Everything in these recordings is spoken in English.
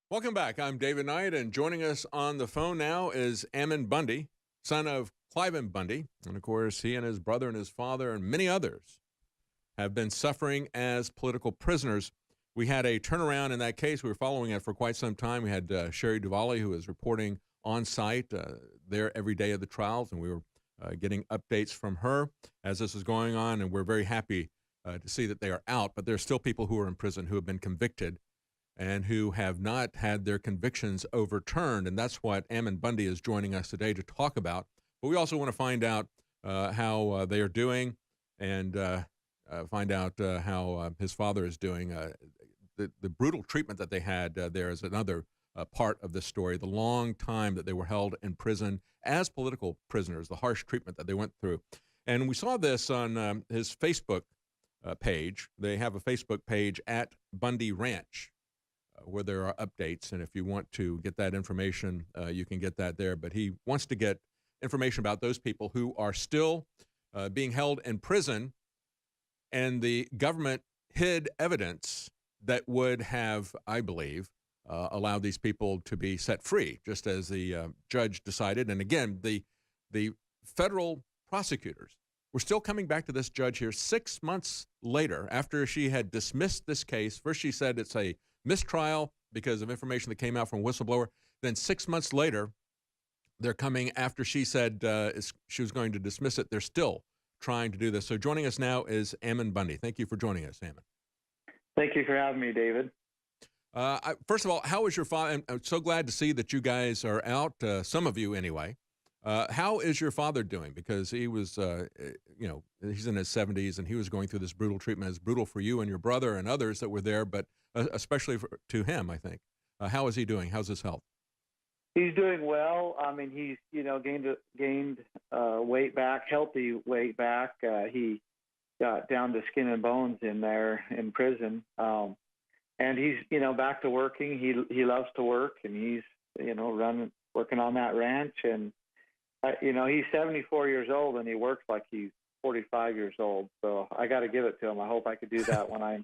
Welcome back. I'm David Knight, and joining us on the phone now is Ammon Bundy, son of Cliven Bundy. And of course, he and his brother and his father and many others have been suffering as political prisoners. We had a turnaround in that case. We were following it for quite some time. We had Sherry Duvally, who is reporting on site there every day of the trials, and we were getting updates from her as this is going on. And we're very happy to see that they are out, but there are still people who are in prison who have been convicted and who have not had their convictions overturned. And that's what Ammon Bundy is joining us today to talk about. But we also want to find out how they are doing and find out how his father is doing. The brutal treatment that they had there is another part of this story, the long time that they were held in prison as political prisoners, the harsh treatment that they went through. And we saw this on his Facebook page. They have a Facebook page at Bundy Ranch, where there are updates, and if you want to get that information, you can get that there. But he wants to get information about those people who are still being held in prison, and the government hid evidence that would have, I believe, allowed these people to be set free, just as the judge decided. And again, the federal prosecutors were still coming back to this judge here 6 months later after she had dismissed this case. First, she said it's a mistrial because of information that came out from a whistleblower. Then 6 months later, they're coming after she said she was going to dismiss it. They're still trying to do this. So joining us now is Ammon Bundy. Thank you for joining us, Ammon. Thank you for having me, David. First of all, how is your father? I'm so glad to see that you guys are out, some of you anyway. How is your father doing? Because he was, he's in his 70s, and he was going through this brutal treatment. It's brutal for you and your brother and others that were there, but especially to him, I think. How is he doing? How's his health? He's doing well. I mean, he's gained weight back, healthy weight back. He got down to skin and bones in there in prison, and he's back to working. He loves to work, and he's working on that ranch. And he's 74 years old, and he works like he's 45 years old. So I got to give it to him. I hope I could do that when I'm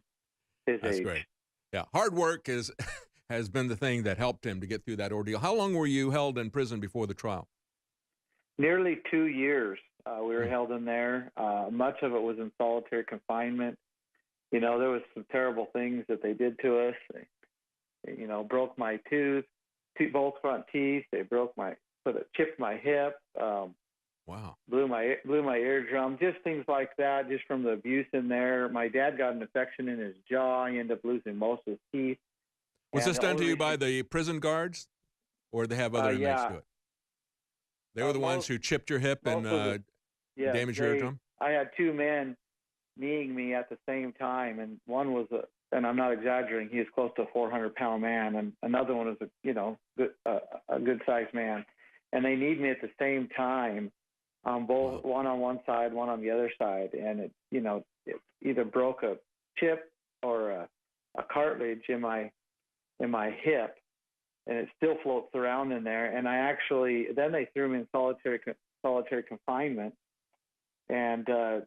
his That's age. Great. Yeah, hard work has been the thing that helped him to get through that ordeal. How long were you held in prison before the trial? Nearly 2 years. We were held in there. Much of it was in solitary confinement. There was some terrible things that they did to us. They, broke my both front teeth. They chipped my hip. Wow. Blew my eardrum. Just things like that. Just from the abuse in there. My dad got an infection in his jaw. He ended up losing most of his teeth. Was this done to you by the prison guards, or did they have other inmates do it? They were the ones who chipped your hip and damaged your eardrum? I had two men kneeing me at the same time, and one was and I'm not exaggerating, he was close to a 400-pound man, and another one was a good-sized man. And they kneed me at the same time, both one on one side, one on the other side, and it either broke a chip or a cartilage in my hip, and it still floats around in there. And then they threw me in solitary confinement, and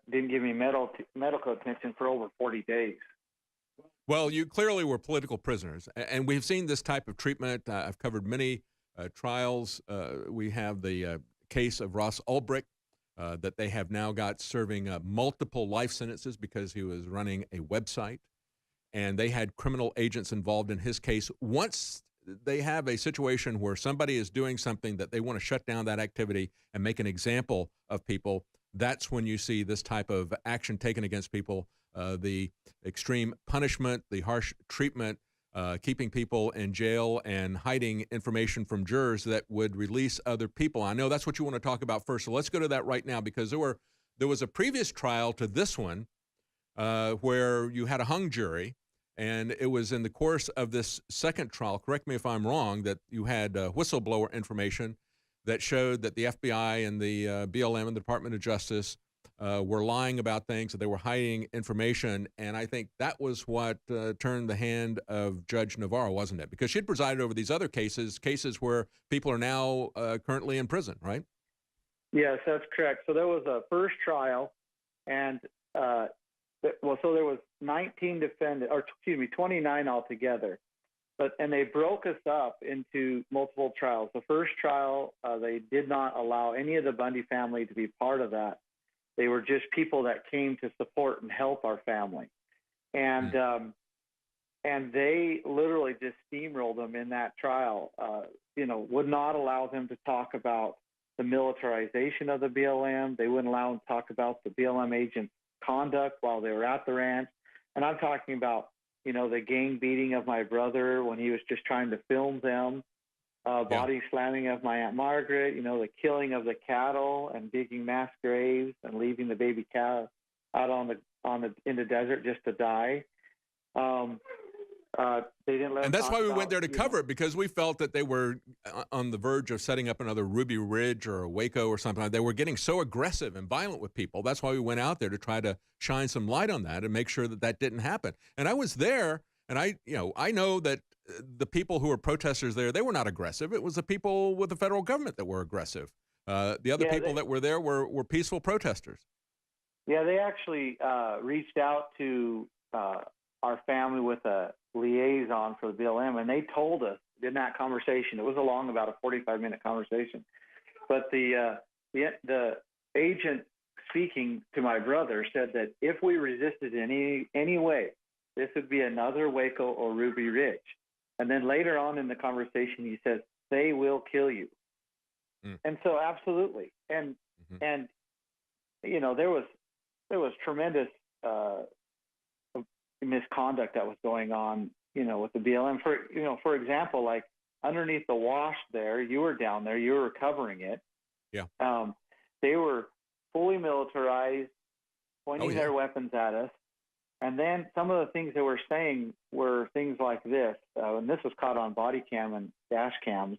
didn't give me medical attention for over 40 days. Well, you clearly were political prisoners, and we've seen this type of treatment. I've covered many trials. We have the case of Ross Ulbricht that they have now got serving multiple life sentences because he was running a website, and they had criminal agents involved in his case. Once they have a situation where somebody is doing something that they want to shut down that activity and make an example of people, that's when you see this type of action taken against people, the extreme punishment, the harsh treatment, keeping people in jail and hiding information from jurors that would release other people. I know that's what you want to talk about first, so let's go to that right now, because there was a previous trial to this one where you had a hung jury, and it was in the course of this second trial, correct me if I'm wrong, that you had whistleblower information that showed that the FBI and the BLM and the Department of Justice were lying about things, that they were hiding information. And I think that was what turned the hand of Judge Navarro, wasn't it? Because she'd presided over these other cases where people are now currently in prison, right? Yes, that's correct. So there was a first trial, and so there was 29 altogether. and they broke us up into multiple trials. The first trial, they did not allow any of the Bundy family to be part of that. They were just people that came to support and help our family. And and they literally just steamrolled them in that trial, would not allow them to talk about the militarization of the BLM. They wouldn't allow them to talk about the BLM agents' conduct while they were at the ranch. And I'm talking about, the gang beating of my brother when he was just trying to film them, body slamming of my Aunt Margaret, the killing of the cattle and digging mass graves and leaving the baby cow out in the desert just to die. They didn't let. And that's why we went there to cover it, because we felt that they were on the verge of setting up another Ruby Ridge or a Waco or something. They were getting so aggressive and violent with people. That's why we went out there to try to shine some light on that and make sure that that didn't happen. And I was there, and I know that the people who were protesters there, they were not aggressive. It was the people with the federal government that were aggressive. The other people that were there were peaceful protesters. Yeah, they actually reached out to our family with a liaison for the BLM, and they told us in that conversation, it was about a 45-minute conversation, but the agent speaking to my brother said that if we resisted in any way, this would be another Waco or Ruby Ridge. And then later on in the conversation, he says, they will kill you. And so absolutely. And there was tremendous misconduct that was going on, with the BLM. For example, like underneath the wash there, you were down there, you were covering it. Yeah. They were fully militarized, pointing their weapons at us. And then some of the things they were saying were things like this, and this was caught on body cam and dash cams,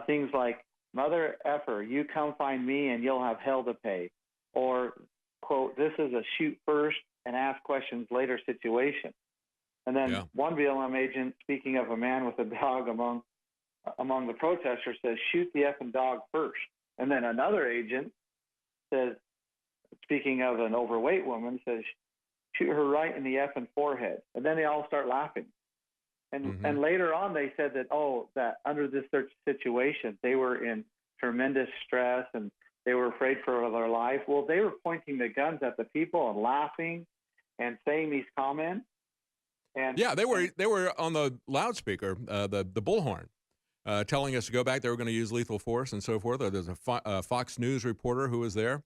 things like, "Mother effer, you come find me and you'll have hell to pay." Or, quote, "This is a shoot first and ask questions later situation." And then one BLM agent, speaking of a man with a dog among the protesters, says, "Shoot the effing dog first." And then another agent says, speaking of an overweight woman, says, "Shoot her right in the effing forehead." And then they all start laughing. And later on, they said that under this situation, they were in tremendous stress and they were afraid for their life. Well, they were pointing the guns at the people and laughing and saying these comments. And they were on the loudspeaker, the bullhorn, telling us to go back. They were going to use lethal force and so forth. There's a Fox News reporter who was there,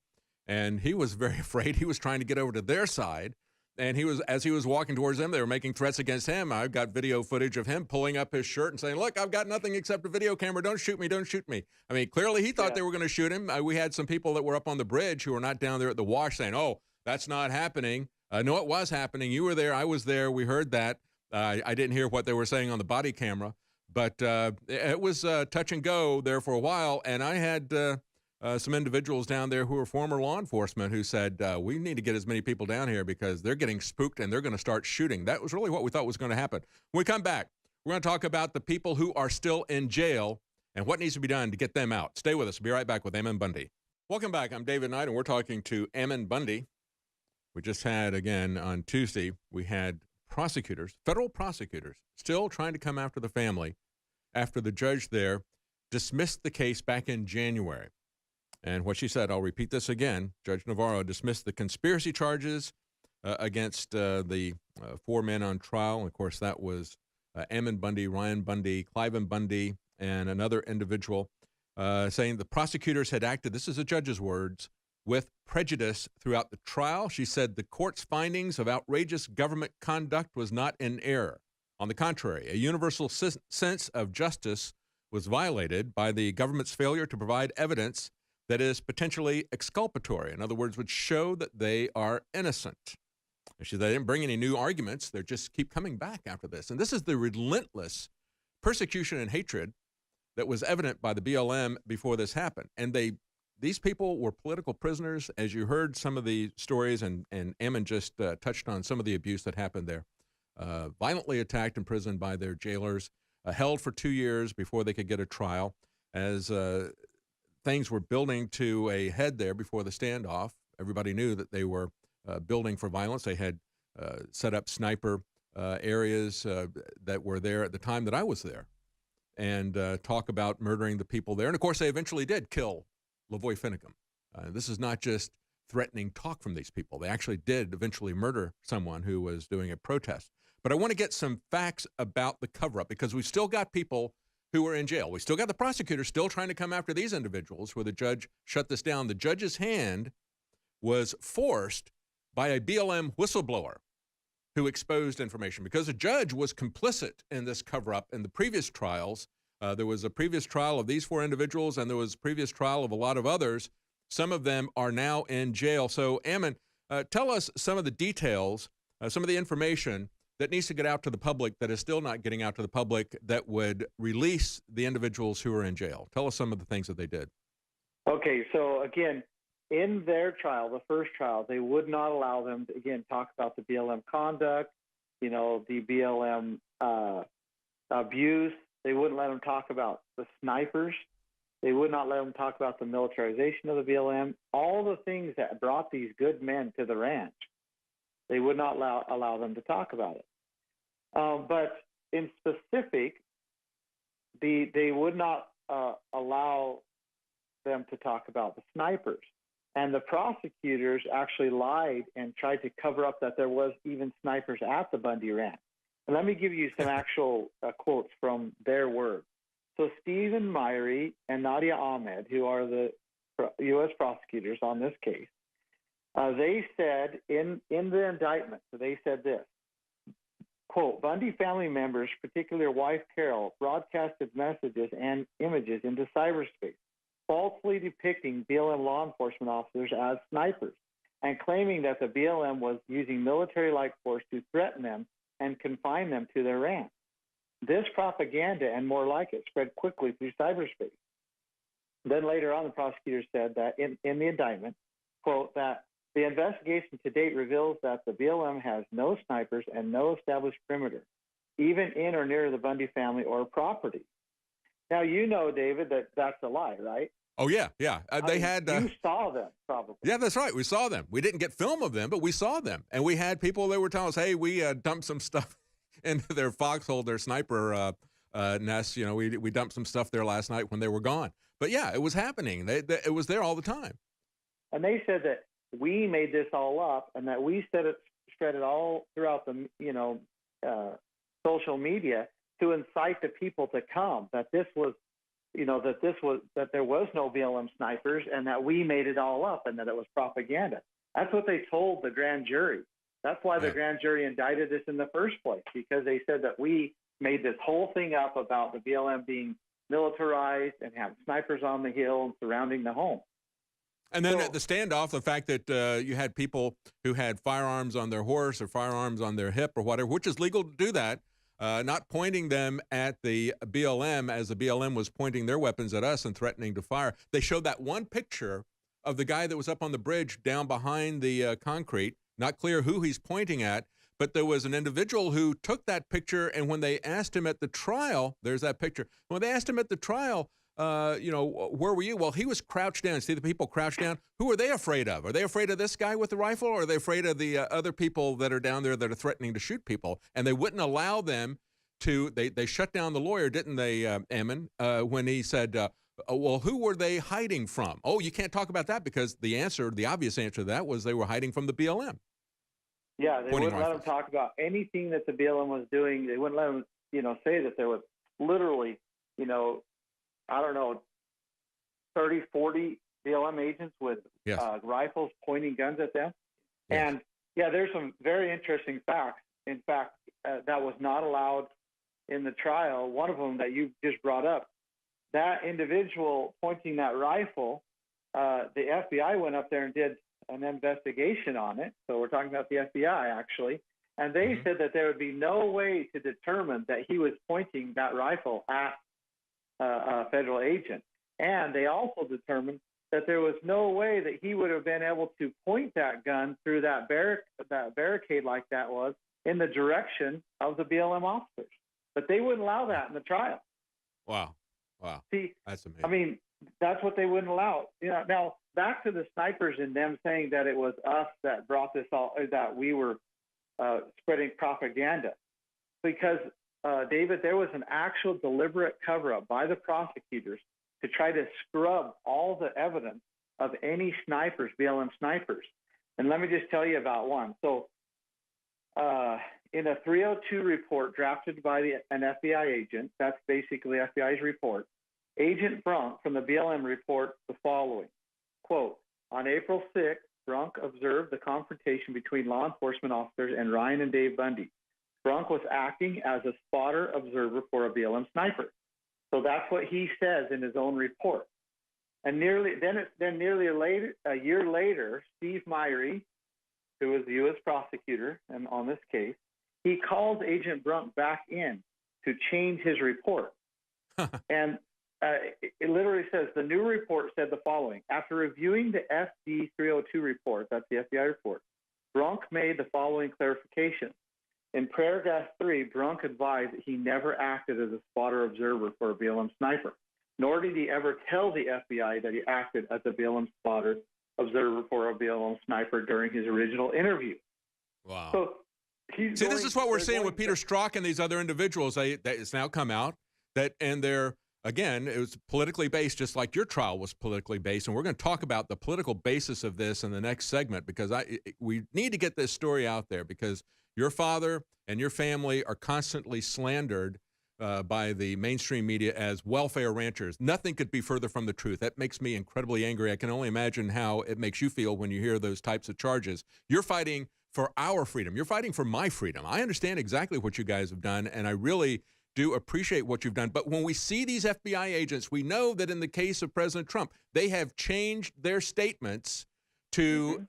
and he was very afraid. He was trying to get over to their side, and as he was walking towards them, they were making threats against him. I've got video footage of him pulling up his shirt and saying, "Look, I've got nothing except a video camera. Don't shoot me. Don't shoot me." I mean, clearly he thought they were going to shoot him. We had some people that were up on the bridge who were not down there at the wash saying, "Oh, that's not happening." No, it was happening. You were there. I was there. We heard that. I didn't hear what they were saying on the body camera, but it was touch and go there for a while. And I had some individuals down there who were former law enforcement who said, we need to get as many people down here because they're getting spooked and they're going to start shooting. That was really what we thought was going to happen. When we come back, we're going to talk about the people who are still in jail and what needs to be done to get them out. Stay with us. We'll be right back with Ammon Bundy. Welcome back. I'm David Knight, and we're talking to Ammon Bundy. We just had, again, on Tuesday, we had prosecutors, federal prosecutors, still trying to come after the family after the judge there dismissed the case back in January. And what she said, I'll repeat this again, Judge Navarro dismissed the conspiracy charges against the four men on trial. And of course, that was Ammon Bundy, Ryan Bundy, Cliven Bundy, and another individual, saying the prosecutors had acted, this is the judge's words, with prejudice throughout the trial. She said the court's findings of outrageous government conduct was not in error. On the contrary, a universal sense of justice was violated by the government's failure to provide evidence that is potentially exculpatory. In other words, would show that they are innocent. And she said they didn't bring any new arguments. They just keep coming back after this. And this is the relentless persecution and hatred that was evident by the BLM before this happened. And these people were political prisoners, as you heard some of the stories, and Ammon just touched on some of the abuse that happened there. Violently attacked and imprisoned by their jailers, held for 2 years before they could get a trial. As things were building to a head there before the standoff, everybody knew that they were building for violence. They had set up sniper areas that were there at the time that I was there, and talk about murdering the people there. And of course, they eventually did kill Lavoy Finicum. This is not just threatening talk from these people. They actually did eventually murder someone who was doing a protest. But I want to get some facts about the cover-up, because we've still got people who are in jail. We still got the prosecutor still trying to come after these individuals, where the judge shut this down. The judge's hand was forced by a BLM whistleblower who exposed information, because the judge was complicit in this cover-up in the previous trials. There was a previous trial of these 4 individuals, and there was a previous trial of a lot of others. Some of them are now in jail. So, Ammon, tell us some of the details, some of the information that needs to get out to the public that is still not getting out to the public, that would release the individuals who are in jail. Tell us some of the things that they did. Okay, so again, in their trial, the first trial, they would not allow them to, again, talk about the BLM conduct, the BLM abuse. They wouldn't let them talk about the snipers. They would not let them talk about the militarization of the BLM, all the things that brought these good men to the ranch. They would not allow them to talk about it. But in specific, they would not allow them to talk about the snipers. And the prosecutors actually lied and tried to cover up that there was even snipers at the Bundy Ranch. And let me give you some actual quotes from their words. So Stephen Myrie and Nadia Ahmed, who are the U.S. prosecutors on this case, they said in the indictment, so they said this, quote, Bundy family members, particularly wife Carol, broadcasted messages and images into cyberspace, falsely depicting BLM law enforcement officers as snipers and claiming that the BLM was using military-like force to threaten them and confine them to their ranch. This propaganda and more like it spread quickly through cyberspace. Then later on, the prosecutor said that in the indictment, quote, that the investigation to date reveals that the BLM has no snipers and no established perimeter, even in or near the Bundy family or property. Now, David, that that's a lie, right? Oh, yeah. They had... You saw them, probably. Yeah, that's right. We saw them. We didn't get film of them, but we saw them. And we had people that were telling us, hey, we dumped some stuff into their foxhole, their sniper nest. We dumped some stuff there last night when they were gone. But, yeah, it was happening. It was there all the time. And they said that we made this all up and that we spread it all throughout the, social media to incite the people to come, that this was, that there was no BLM snipers and that we made it all up and that it was propaganda. That's what they told the grand jury. That's why the grand jury indicted us in the first place, because they said that we made this whole thing up about the BLM being militarized and having snipers on the hill and surrounding the home. And then at the standoff, the fact that you had people who had firearms on their horse or firearms on their hip or whatever, which is legal to do that, not pointing them at the BLM as the BLM was pointing their weapons at us and threatening to fire. They showed that one picture of the guy that was up on the bridge down behind the concrete, not clear who he's pointing at, but there was an individual who took that picture, and when they asked him at the trial, there's that picture. When they asked him at the trial, where were you? Well, he was crouched down. See the people crouched down? Who are they afraid of? Are they afraid of this guy with the rifle, or are they afraid of the other people that are down there that are threatening to shoot people? And they wouldn't allow them to, they shut down the lawyer, didn't they, Ammon, when he said, well, who were they hiding from? Oh, you can't talk about that, because the obvious answer to that was they were hiding from the BLM. Yeah, they wouldn't let them talk about anything that the BLM was doing. They wouldn't let them, say that there was literally, 30, 40 BLM agents with rifles pointing guns at them. Yes. And, there's some very interesting facts. In fact, that was not allowed in the trial. One of them that you just brought up, that individual pointing that rifle, the FBI went up there and did an investigation on it. So we're talking about the FBI, actually. And they said that there would be no way to determine that he was pointing that rifle at a federal agent. And they also determined that there was no way that he would have been able to point that gun through that barricade like that was in the direction of the BLM officers. But they wouldn't allow that in the trial. Wow. See, that's amazing. I mean, that's what they wouldn't allow. Now, back to the snipers and them saying that it was us that brought this all, that we were spreading propaganda. because David, there was an actual deliberate cover-up by the prosecutors to try to scrub all the evidence of any snipers, BLM snipers. And let me just tell you about one. So in a 302 report drafted by an FBI agent, that's basically FBI's report, Agent Brunk from the BLM report the following, quote, on April 6th, Brunk observed the confrontation between law enforcement officers and Ryan and Dave Bundy. Brunk was acting as a spotter observer for a BLM sniper. So that's what he says in his own report. And nearly a year later, Steve Myrie, who was the U.S. prosecutor and on this case, he calls Agent Brunk back in to change his report. And it literally says, the new report said the following. After reviewing the SD 302 report, that's the FBI report, Brunk made the following clarification. In paragraph 3, Brunk advised that he never acted as a spotter observer for a BLM sniper, nor did he ever tell the FBI that he acted as a BLM spotter observer for a BLM sniper during his original interview. Wow. So see, this is what we're seeing with Peter Strzok and these other individuals. That it's now come out that, and they're, again, it was politically based, just like your trial was politically based. And we're going to talk about the political basis of this in the next segment, because we need to get this story out there, because your father and your family are constantly slandered by the mainstream media as welfare ranchers. Nothing could be further from the truth. That makes me incredibly angry. I can only imagine how it makes you feel when you hear those types of charges. You're fighting for our freedom. You're fighting for my freedom. I understand exactly what you guys have done, and I really do appreciate what you've done. But when we see these FBI agents, we know that in the case of President Trump, they have changed their statements to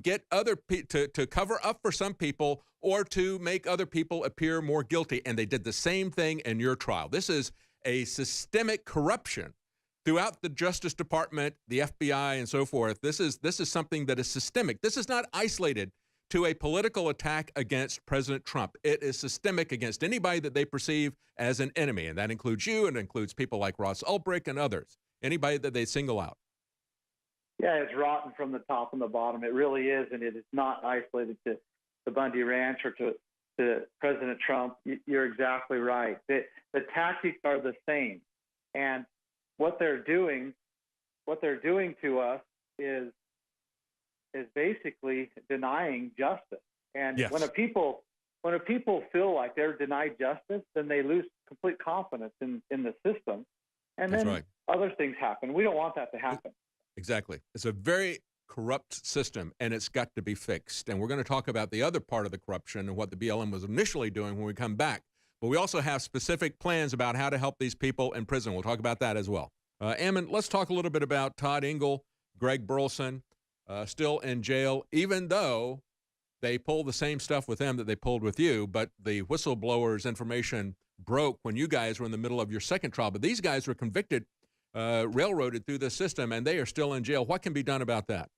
get to cover up for some people, or to make other people appear more guilty. And they did the same thing in your trial. This is a systemic corruption throughout the Justice Department, the FBI, and so forth. This is something that is systemic. This is not isolated to a political attack against President Trump. It is systemic against anybody that they perceive as an enemy, and that includes you, and it includes people like Ross Ulbricht and others, anybody that they single out. Yeah, it's rotten from the top and the bottom. It really is, and it is not isolated to the Bundy Ranch or to President Trump. You're exactly right. The tactics are the same, and what they're doing to us is basically denying justice. And yes. when a people feel like they're denied justice, then they lose complete confidence in the system, and That's then right. Other things happen. We don't want that to happen. Exactly. It's a very corrupt system, and it's got to be fixed. And we're going to talk about the other part of the corruption and what the BLM was initially doing when we come back. But we also have specific plans about how to help these people in prison. We'll talk about that as well. Ammon, let's talk a little bit about Todd Engel, Greg Burleson, still in jail, even though they pulled the same stuff with them that they pulled with you, but the whistleblowers' information broke when you guys were in the middle of your second trial. But these guys were convicted, railroaded through the system, and they are still in jail. What can be done about that?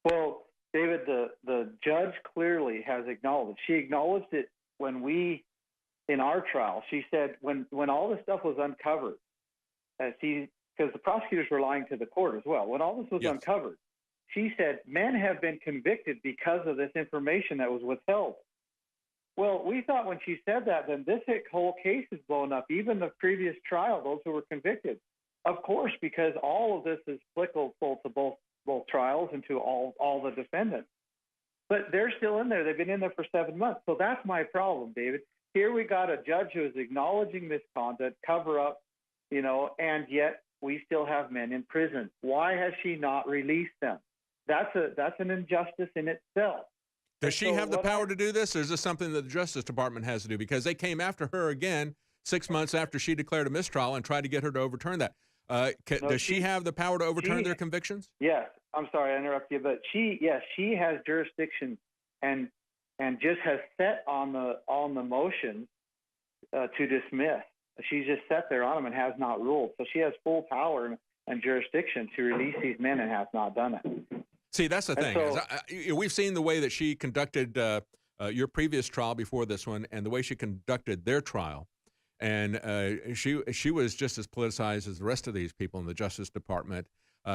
Well, David, the judge clearly has acknowledged. She acknowledged it in our trial. She said when all this stuff was uncovered, because the prosecutors were lying to the court as well. When all this was uncovered, she said men have been convicted because of this information that was withheld. Well, we thought when she said that, then this whole case is blown up. Even the previous trial, those who were convicted, of course, because all of this is applicable to both trials and to all the defendants. But they're still in there. They've been in there for 7 months. So that's my problem, David. Here we got a judge who is acknowledging misconduct, cover up, and yet we still have men in prison. Why has she not released them? That's an injustice in itself. Does she have the power to do this, or is this something that the Justice Department has to do? Because they came after her again 6 months after she declared a mistrial and tried to get her to overturn that. Does she have the power to overturn their convictions? Yes. I'm sorry I interrupt you, but she has jurisdiction and just has set on the motion to dismiss. She's just sat there on them and has not ruled. So she has full power and jurisdiction to release these men and has not done it. See, that's the thing. We've seen the way that she conducted your previous trial before this one, and the way she conducted their trial. And she was just as politicized as the rest of these people in the Justice Department.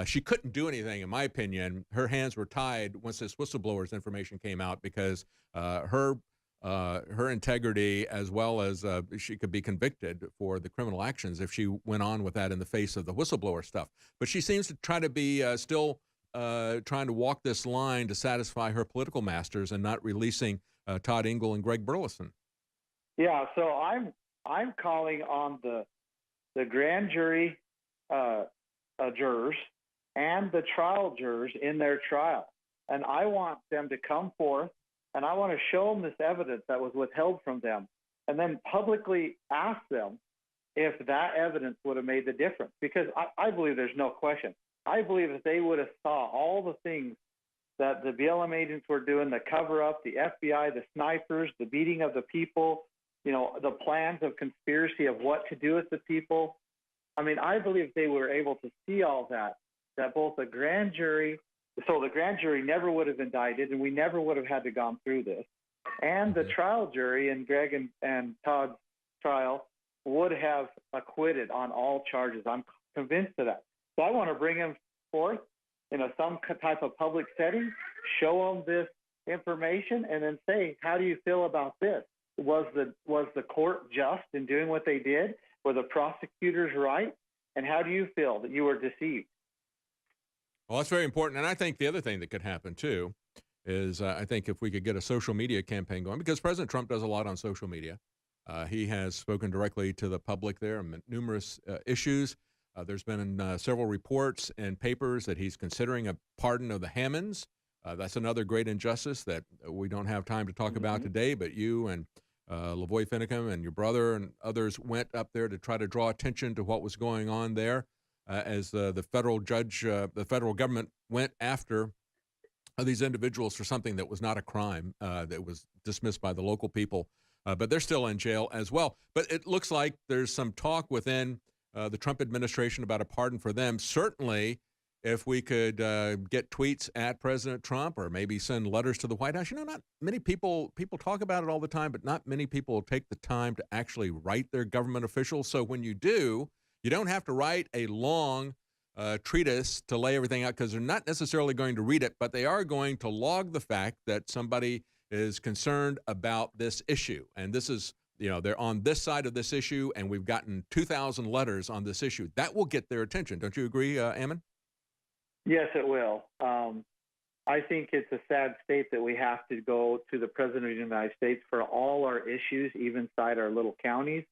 She couldn't do anything, in my opinion. Her hands were tied once this whistleblower's information came out, because her her integrity, as well as she could be convicted for the criminal actions if she went on with that in the face of the whistleblower stuff. But she seems to try to be still trying to walk this line to satisfy her political masters and not releasing Todd Engel and Greg Burleson. Yeah, so I'm calling on the grand jury jurors and the trial jurors in their trial, and I want them to come forth, and I want to show them this evidence that was withheld from them, and then publicly ask them if that evidence would have made the difference. Because I believe there's no question. I believe if they would have saw all the things that the BLM agents were doing, the cover-up, the FBI, the snipers, the beating of the people, the plans of conspiracy of what to do with the people. I mean, I believe if they were able to see all that both the grand jury, so the grand jury never would have indicted, and we never would have had to gone through this, and the trial jury in Greg and Todd's trial would have acquitted on all charges. I'm convinced of that. So I want to bring them forth in some type of public setting, show them this information, and then say, how do you feel about this? Was the court just in doing what they did? Were the prosecutors right? And how do you feel that you were deceived? Well, that's very important. And I think the other thing that could happen, too, is I think if we could get a social media campaign going, because President Trump does a lot on social media. He has spoken directly to the public there on numerous issues. There's been several reports and papers that he's considering a pardon of the Hammonds. That's another great injustice that we don't have time to talk about today, but you and Lavoy Finicum and your brother and others went up there to try to draw attention to what was going on there as the federal judge, the federal government went after these individuals for something that was not a crime, that was dismissed by the local people, but they're still in jail as well. But it looks like there's some talk within the Trump administration about a pardon for them. Certainly, if we could get tweets at President Trump or maybe send letters to the White House. Not many people talk about it all the time, but not many people take the time to actually write their government officials. So when you do, you don't have to write a long treatise to lay everything out, because they're not necessarily going to read it, but they are going to log the fact that somebody is concerned about this issue. And this is, they're on this side of this issue, and we've gotten 2,000 letters on this issue. That will get their attention. Don't you agree, Ammon? Yes, it will. I think it's a sad state that we have to go to the President of the United States for all our issues, even inside our little counties.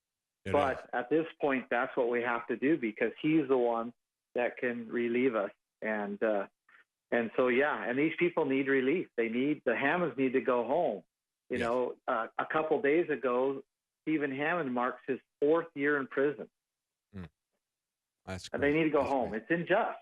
But at this point, that's what we have to do, because he's the one that can relieve us. And so, yeah, and these people need relief. The Hammonds need to go home. A couple days ago, Stephen Hammond marks his 4th year in prison. And they need to go home. It's unjust.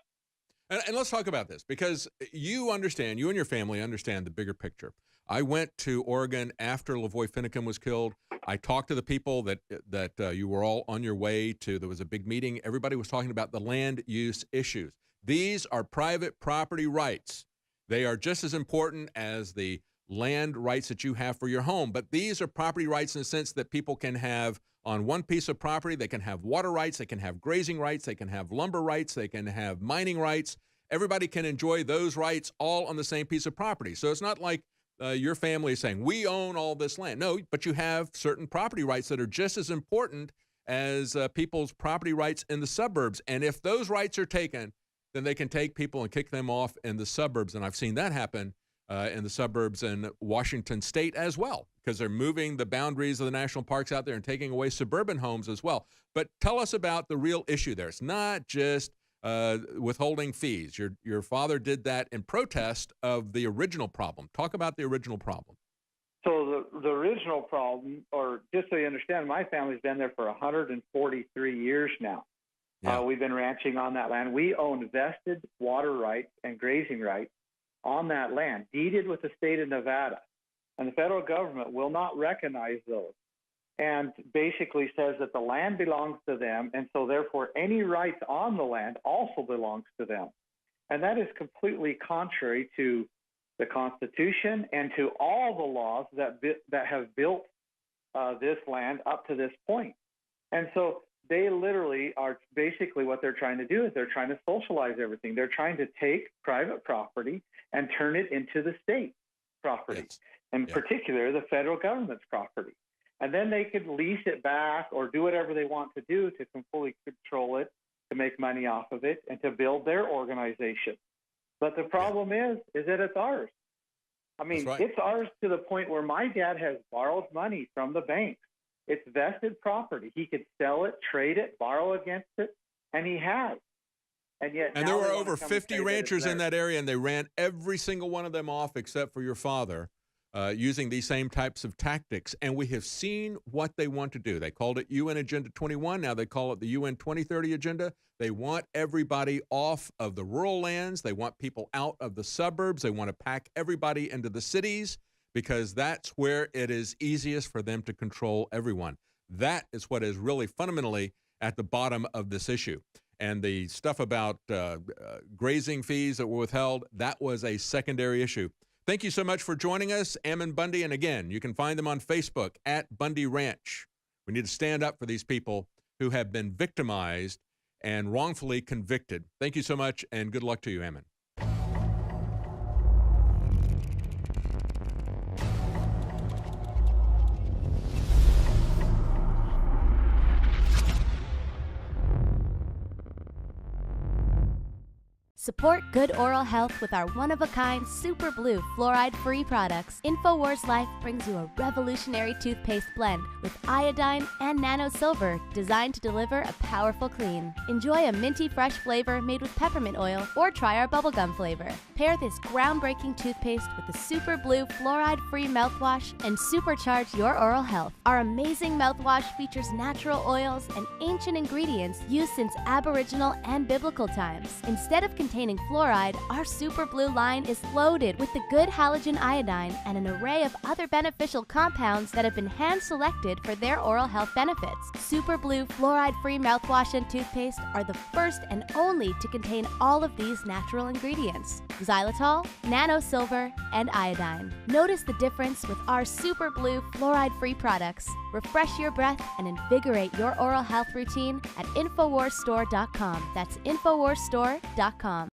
And let's talk about this, because you and your family understand the bigger picture. I went to Oregon after Lavoy Finicum was killed. I talked to the people that you were all on your way to. There was a big meeting. Everybody was talking about the land use issues. These are private property rights. They are just as important as the land rights that you have for your home. But these are property rights in the sense that people can have on one piece of property. They can have water rights. They can have grazing rights. They can have lumber rights. They can have mining rights. Everybody can enjoy those rights all on the same piece of property. So it's not like your family is saying, we own all this land. No, but you have certain property rights that are just as important as people's property rights in the suburbs. And if those rights are taken, then they can take people and kick them off in the suburbs. And I've seen that happen in the suburbs in Washington State as well, because they're moving the boundaries of the national parks out there and taking away suburban homes as well. But tell us about the real issue there. It's not just withholding fees. Your father did that in protest of the original problem. Talk about the original problem. So the original problem, or just so you understand, my family's been there for 143 years now. Yeah. We've been ranching on that land. We own vested water rights and grazing rights on that land, deeded with the state of Nevada. And the federal government will not recognize those, and basically says that the land belongs to them, and so therefore any rights on the land also belongs to them. And that is completely contrary to the Constitution and to all the laws that have built this land up to this point. And so they literally are basically what they're trying to do is they're trying to socialize everything. They're trying to take private property and turn it into the state property. Yes. in Yeah. particular the federal government's property. And then they could lease it back or do whatever they want to do to fully control it, to make money off of it, and to build their organization. But the problem is that it's ours. I mean, That's right. It's ours to the point where my dad has borrowed money from the banks. It's vested property. He could sell it, trade it, borrow against it, and he has. And yet, And now there they were want to over come and 50 say that it's ranchers in theirs. that area, and they ran every single one of them off except for your father, using these same types of tactics. And we have seen what they want to do. They called it UN Agenda 21. Now they call it the UN 2030 Agenda. They want everybody off of the rural lands. They want people out of the suburbs. They want to pack everybody into the cities because that's where it is easiest for them to control everyone. That is what is really fundamentally at the bottom of this issue. And the stuff about grazing fees that were withheld, that was a secondary issue. Thank you so much for joining us, Ammon Bundy. And again, you can find them on Facebook at Bundy Ranch. We need to stand up for these people who have been victimized and wrongfully convicted. Thank you so much, and good luck to you, Ammon. Support good oral health with our one-of-a-kind Super Blue fluoride-free products. InfoWars Life brings you a revolutionary toothpaste blend with iodine and nano silver designed to deliver a powerful clean. Enjoy a minty fresh flavor made with peppermint oil or try our bubblegum flavor. Pair this groundbreaking toothpaste with the Super Blue fluoride-free mouthwash and supercharge your oral health. Our amazing mouthwash features natural oils and ancient ingredients used since Aboriginal and biblical times. Instead of containing fluoride, our Super Blue line is loaded with the good halogen iodine and an array of other beneficial compounds that have been hand-selected for their oral health benefits. Super Blue fluoride-free mouthwash and toothpaste are the first and only to contain all of these natural ingredients: xylitol, nano silver, and iodine. Notice the difference with our Super Blue fluoride-free products. Refresh your breath and invigorate your oral health routine at InfoWarsStore.com. That's InfoWarsStore.com.